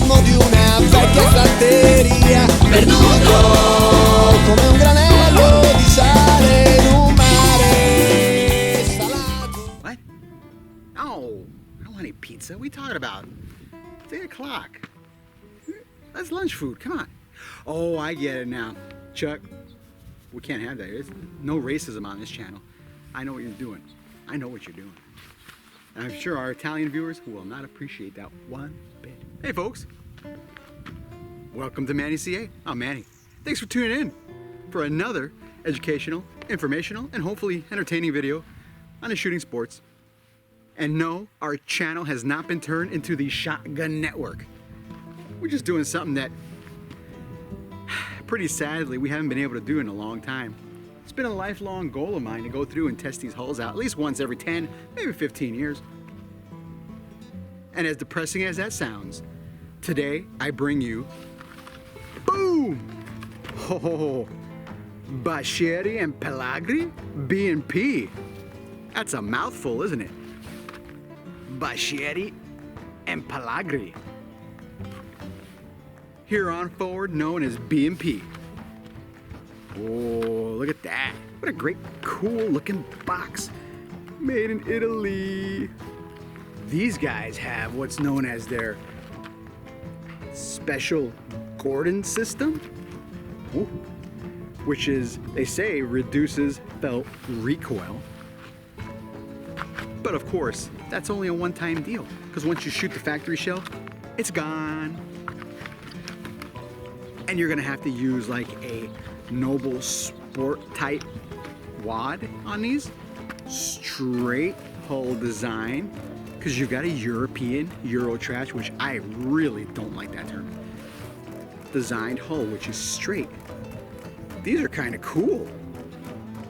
ritmo di una vecchia batteria, perduto come un granello di sale in un mare salato. What? No, I don't want any pizza. What are you talking about? It's 8 o'clock. That's lunch food. Come on. Oh, I get it now. Chuck, we can't have that. There's no racism on this channel. I know what you're doing. I know what you're doing. And I'm sure our Italian viewers will not appreciate that one bit. Hey, folks. Welcome to Manny CA. I'm Manny. Thanks for tuning in for another educational, informational, and hopefully entertaining video on the shooting sports. And no, our channel has not been turned into the Shotgun Network. We're just doing something that, pretty sadly, we haven't been able to do in a long time. It's been a lifelong goal of mine to go through and test these hulls out at least once every 10, maybe 15 years. And as depressing as that sounds, today I bring you, boom! Oh, Baccheri and Pelagri B&P. That's a mouthful, isn't it? Baccheri and Pelagri. Here on forward known as B&P. Oh, look at that. What a great, cool looking box. Made in Italy. These guys have what's known as their special Gordon system, which is, they say, reduces felt recoil. But of course, that's only a one-time deal, because once you shoot the factory shell, it's gone. And you're gonna have to use like a Noble Sport type wad on these. Straight hull design, because you've got a European Eurotrash, which I really don't like that term. Designed hull, which is straight. These are kind of cool.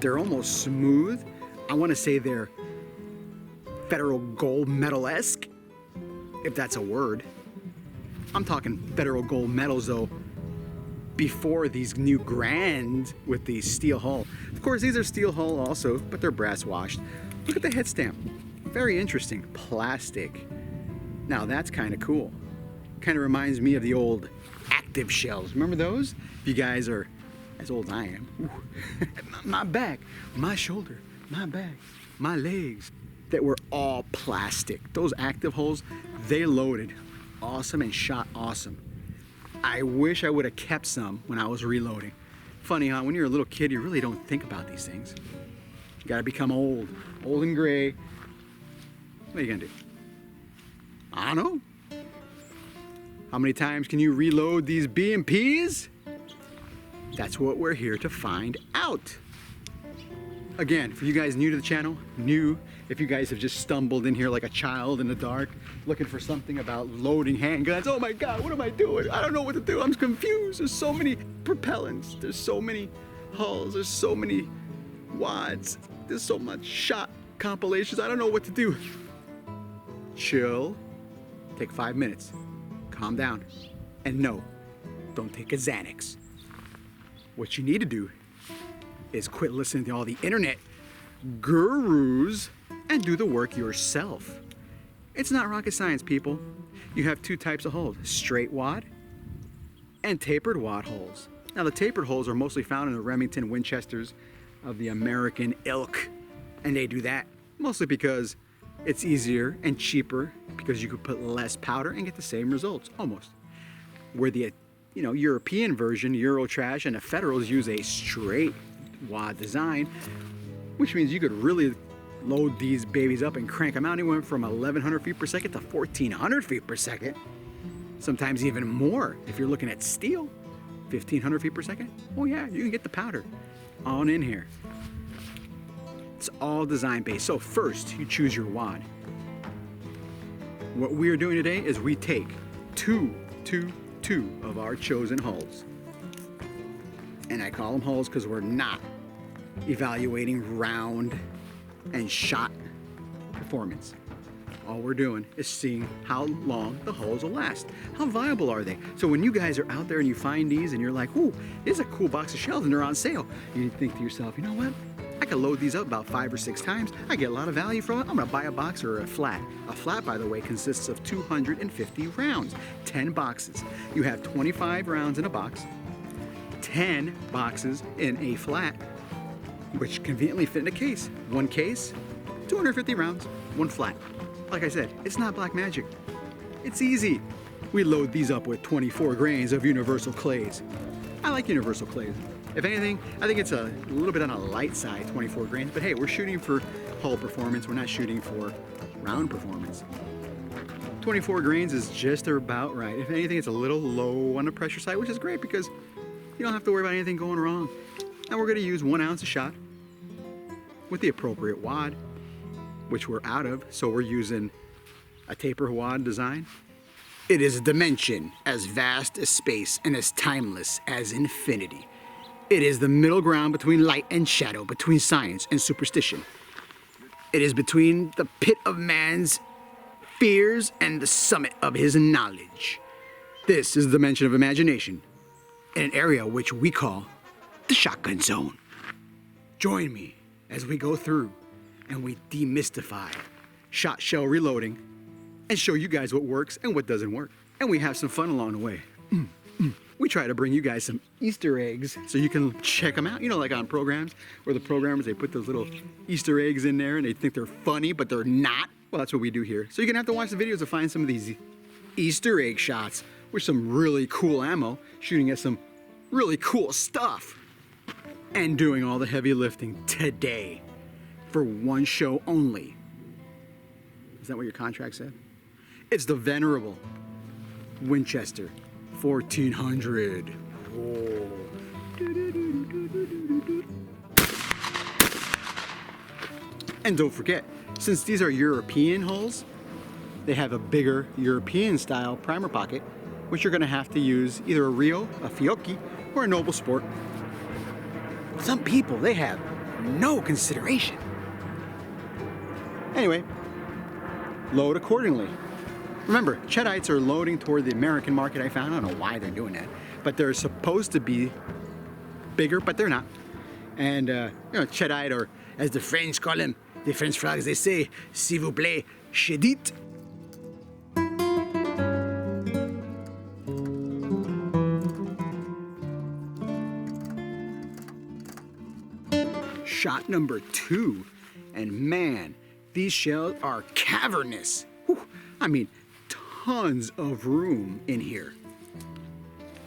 They're almost smooth. I want to say they're Federal Gold Medal-esque, if that's a word. I'm talking Federal Gold Medals though, before these new Grand with the steel hull. Of course, these are steel hull also, but they're brass washed. Look at the head stamp. Very interesting. Plastic. Now that's kind of cool. Kind of reminds me of the old active shells. Remember those? If you guys are as old as I am. My back, my shoulder, my back, my legs, that were all plastic. Those active hulls, they loaded awesome and shot awesome. I wish I would have kept some when I was reloading. Funny, huh? When you're a little kid, you really don't think about these things. You gotta become old and gray. What are you gonna do? I don't know. How many times can you reload these B&Ps? That's what we're here to find out. Again, for you guys new to the channel, if you guys have just stumbled in here like a child in the dark, looking for something about loading handguns, oh my God, what am I doing? I don't know what to do, I'm confused. There's so many propellants, there's so many hulls, there's so many wads, there's so much shot compilations, I don't know what to do. Chill, take 5 minutes, calm down, and no, don't take a Xanax. What you need to do is quit listening to all the internet gurus and do the work yourself. It's not rocket science, people. You have two types of holes, straight wad and tapered wad holes. Now the tapered holes are mostly found in the Remington Winchesters of the American ilk, and they do that mostly because it's easier and cheaper, because you could put less powder and get the same results, almost. Where the European version, Eurotrash, and the Federals use a straight wad design, which means you could really load these babies up and crank them out anywhere from 1,100 feet per second to 1,400 feet per second. Sometimes even more if you're looking at steel. 1,500 feet per second. Oh yeah, you can get the powder on in here. It's all design based. So first, you choose your wad. What we are doing today is we take two of our chosen hulls. And I call them hulls because we're not evaluating round and shot performance. All we're doing is seeing how long the hulls will last. How viable are they? So when you guys are out there and you find these and you're like, ooh, this is a cool box of shells and they're on sale, you think to yourself, you know what? I'm gonna I can load these up about 5 or 6 times. I get a lot of value from it. I'm gonna buy a box or a flat. A flat, by the way, consists of 250 rounds, 10 boxes. You have 25 rounds in a box, 10 boxes in a flat, which conveniently fit in a case. One case, 250 rounds, one flat. Like I said, it's not black magic. It's easy. We load these up with 24 grains of universal clays. I like universal clays. If anything, I think it's a little bit on a light side, 24 grains, but hey, we're shooting for hull performance. We're not shooting for round performance. 24 grains is just about right. If anything, it's a little low on the pressure side, which is great because you don't have to worry about anything going wrong. And we're gonna use 1 ounce a shot with the appropriate wad, which we're out of, so we're using a taper wad design. It is a dimension as vast as space and as timeless as infinity. It is the middle ground between light and shadow, between science and superstition. It is between the pit of man's fears and the summit of his knowledge. This is the dimension of imagination, in an area which we call the shotgun zone. Join me as we go through and we demystify shot shell reloading and show you guys what works and what doesn't work. And we have some fun along the way. We try to bring you guys some Easter eggs so you can check them out. You know, like on programs where the programmers, they put those little Easter eggs in there and they think they're funny, but they're not. Well, that's what we do here. So you're gonna have to watch the videos to find some of these Easter egg shots with some really cool ammo, shooting at some really cool stuff, and doing all the heavy lifting today for one show only. Is that what your contract said? It's the venerable Winchester 1400. Oh. And don't forget, since these are European hulls, they have a bigger European style primer pocket, which you're gonna have to use either a Rio, a Fiocchi, or a Noble Sport. Some people, they have no consideration. Anyway, load accordingly. Remember, Chedites are loading toward the American market, I found. I don't know why they're doing that. But they're supposed to be bigger, but they're not. And, Chedite, or as the French call them, the French flags, they say, s'il vous plaît, Chedite. Shot number 2. And man, these shells are cavernous. Whew. I mean, tons of room in here.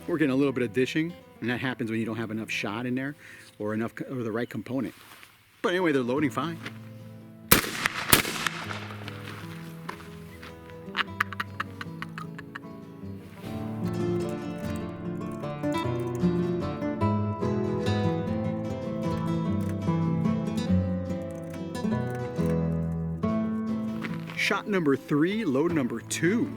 We're getting a little bit of dishing, and that happens when you don't have enough shot in there or the right component. But anyway, they're loading fine. Shot number 3, load number 2.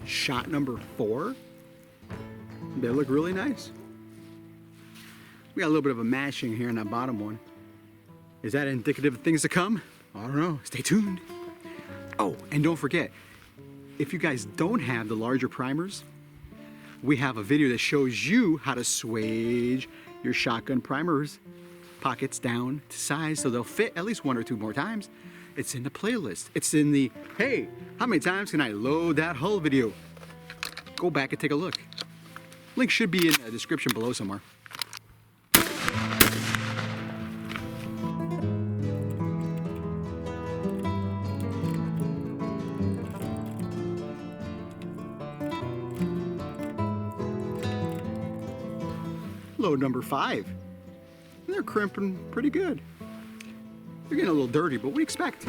Shot number 4. They look really nice. We got a little bit of a mashing here in that bottom one. Is that indicative of things to come? I don't know. Stay tuned. Oh, and don't forget, if you guys don't have the larger primers, we have a video that shows you how to swage your shotgun primers pockets down to size so they'll fit at least 1 or 2 more times. It's in the playlist. It's in the, hey, how many times can I load that hull video? Go back and take a look. Link should be in the description below somewhere. Load number 5. They're crimping pretty good. They're getting a little dirty, but what do you expect?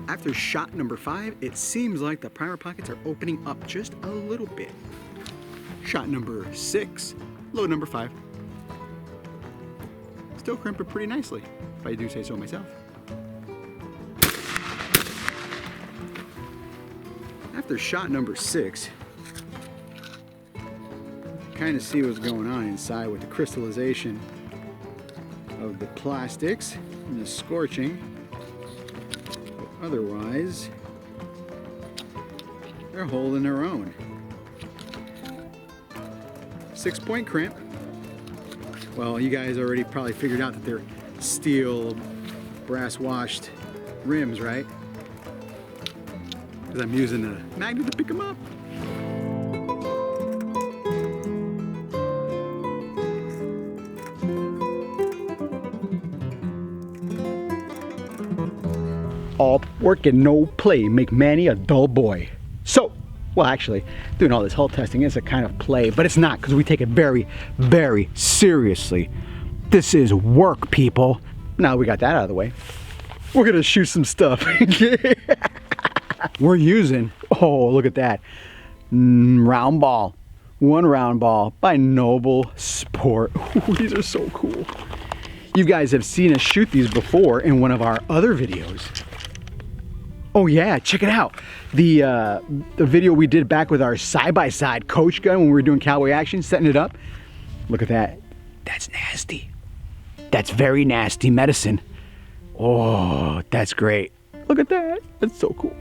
After shot number 5, it seems like the primer pockets are opening up just a little bit. Shot number 6, load number 5. Still crimping pretty nicely. if I do say so myself. After shot number 6, kind of see what's going on inside with the crystallization of the plastics and the scorching. But otherwise, they're holding their own. 6-point crimp. Well, you guys already probably figured out that they're steel brass washed rims, right? Because I'm using the magnet to pick them up. All work and no play make Manny a dull boy. So, well, actually, doing all this hull testing is a kind of play, but it's not, because we take it very, very seriously. This is work, people. Now we got that out of the way, we're gonna shoot some stuff. We're using, oh, look at that, round ball. One round ball by Noble Sport. Ooh, these are so cool. You guys have seen us shoot these before in one of our other videos. Oh yeah, check it out. The video we did back with our side-by-side coach gun when we were doing cowboy action, setting it up. Look at that. That's nasty. That's very nasty medicine. Oh, that's great. Look at that. That's so cool.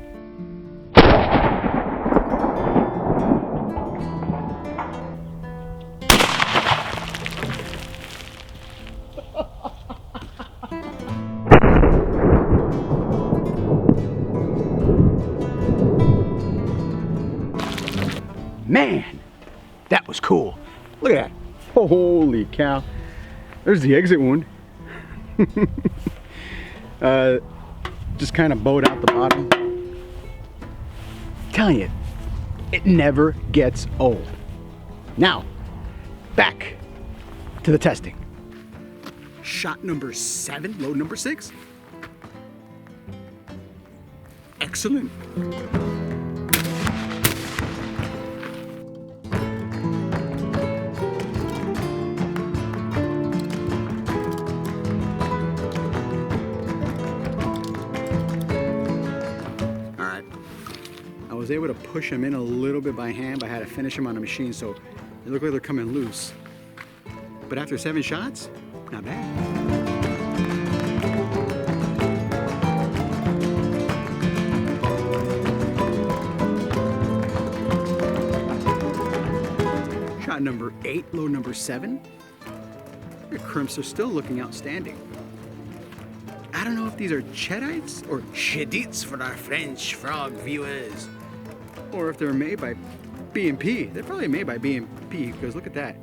Man, that was cool. Look at that. Holy cow. There's the exit wound. Just kind of bowed out the bottom. I'm telling you, it never gets old. Now, back to the testing. Shot number 7, load number 6. Excellent. I was able to push them in a little bit by hand, but I had to finish them on the machine, so they look like they're coming loose. But after 7 shots, not bad. Shot number 8, load number 7. The crimps are still looking outstanding. I don't know if these are Chedites or Chedites for our French frog viewers, or if they're made by B&P. They're probably made by B&P, because look at that,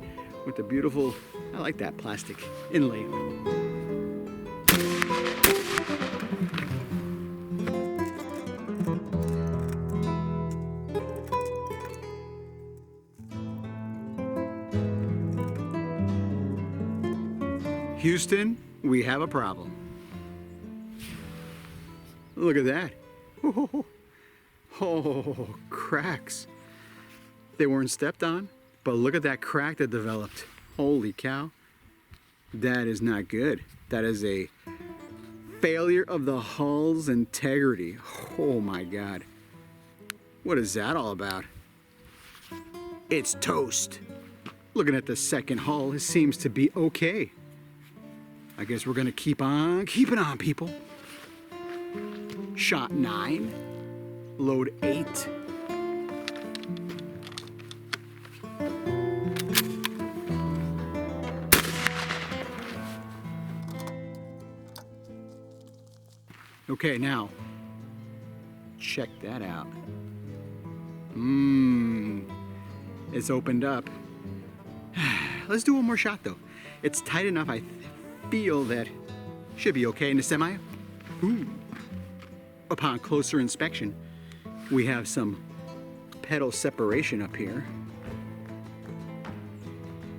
with the beautiful, I like that plastic inlay. Houston, we have a problem. Look at that. Oh, cracks. They weren't stepped on, but look at that crack that developed. Holy cow. That is not good. That is a failure of the hull's integrity. Oh my God. What is that all about? It's toast. Looking at the second hull, it seems to be okay. I guess we're gonna keep on keeping on, people. Shot 9, load 8. Okay, now, check that out. It's opened up. Let's do one more shot though. It's tight enough, I feel that should be okay in the semi. Ooh. Upon closer inspection, we have some pedal separation up here.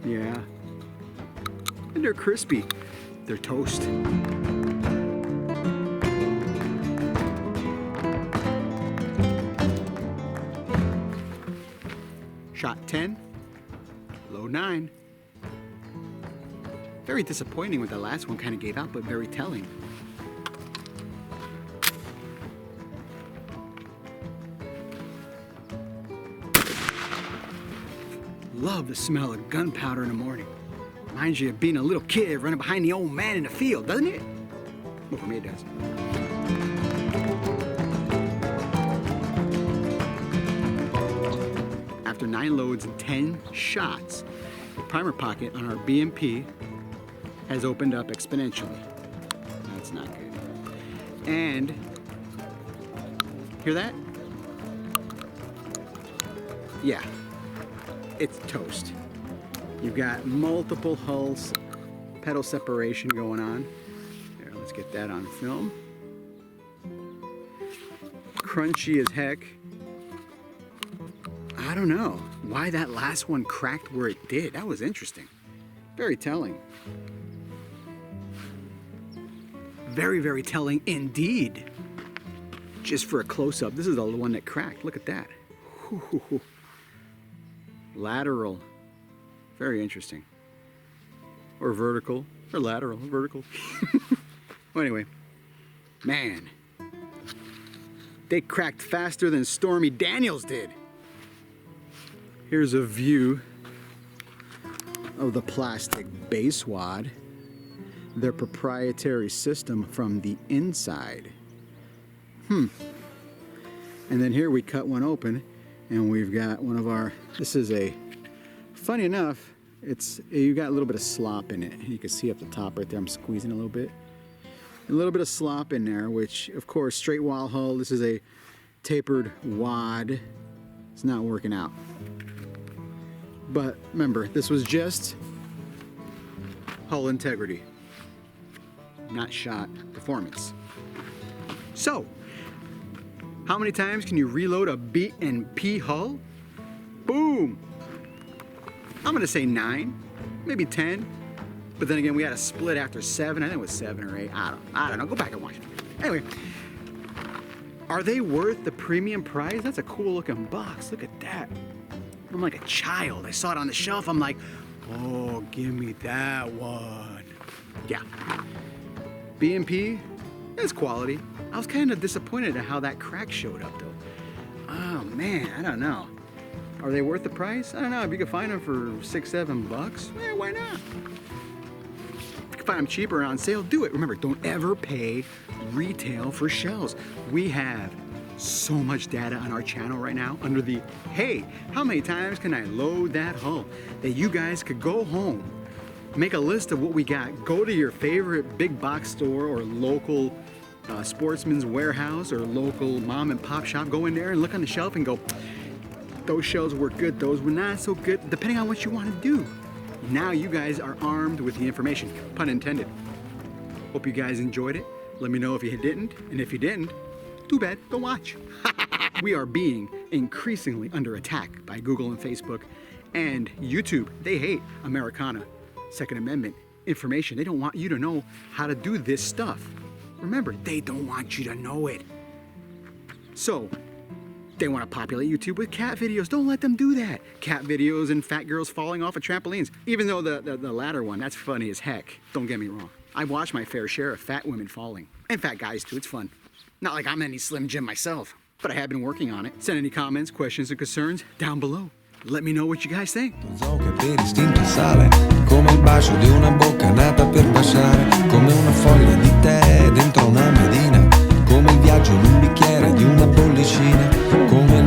Yeah. And they're crispy. They're toast. Shot 10, load 9. Very disappointing with the last one, kind of gave out, but very telling. Love the smell of gunpowder in the morning. Reminds you of being a little kid running behind the old man in the field, doesn't it? Well, for me it does. After 9 loads and 10 shots, the primer pocket on our BMP has opened up exponentially. That's not good. And, hear that? Yeah, it's toast. You've got multiple hulls, pedal separation going on. Here, let's get that on film. Crunchy as heck. I don't know why that last one cracked where it did. That was interesting. Very telling. Very, very telling indeed. Just for a close-up, this is the one that cracked. Look at that. Ooh. Lateral. Very interesting. Or vertical. Or lateral. Vertical. Well, anyway. Man. They cracked faster than Stormy Daniels did. Here's a view of the plastic base wad, their proprietary system from the inside. And then here we cut one open and we've got one of our, this is a, funny enough, you got a little bit of slop in it. You can see up the top right there, I'm squeezing a little bit. A little bit of slop in there, which of course, straight wall hull, this is a tapered wad. It's not working out. But remember, this was just hull integrity, not shot performance. So, how many times can you reload a B&P hull? Boom! I'm gonna say 9, maybe 10. But then again, we had a split after 7. I think it was 7 or 8. I don't know. Go back and watch it. Anyway, are they worth the premium price? That's a cool looking box. Look at that. I'm like a child. I saw it on the shelf. I'm like, oh, give me that one. Yeah. B&P, it's quality. I was kind of disappointed at how that crack showed up though. Oh man, I don't know. Are they worth the price? I don't know. If you could find them for $6-7, why not? If you can find them cheaper on sale, do it. Remember, don't ever pay retail for shells. We have so much data on our channel right now under the, hey, how many times can I load that hull? That you guys could go home, make a list of what we got, go to your favorite big box store or local sportsman's warehouse or local mom and pop shop, go in there and look on the shelf and go, those shells were good, those were not so good, depending on what you want to do. Now you guys are armed with the information, pun intended. Hope you guys enjoyed it. Let me know if you didn't, and if you didn't, too bad, don't watch. We are being increasingly under attack by Google and Facebook and YouTube. They hate Americana, Second Amendment information. They don't want you to know how to do this stuff. Remember, they don't want you to know it. So, they want to populate YouTube with cat videos. Don't let them do that. Cat videos and fat girls falling off of trampolines. Even though the latter one, that's funny as heck. Don't get me wrong. I've watched my fair share of fat women falling. And fat guys too, it's fun. Not like I'm any Slim Jim myself, but I have been working on it. Send any comments, questions, and concerns down below. Let me know what you guys think. So che per istinto sale, come il bacio di una bocca nata per baciare, come una foglia di tè dentro una medina, come il viaggio in un bicchiere di una bollicina, come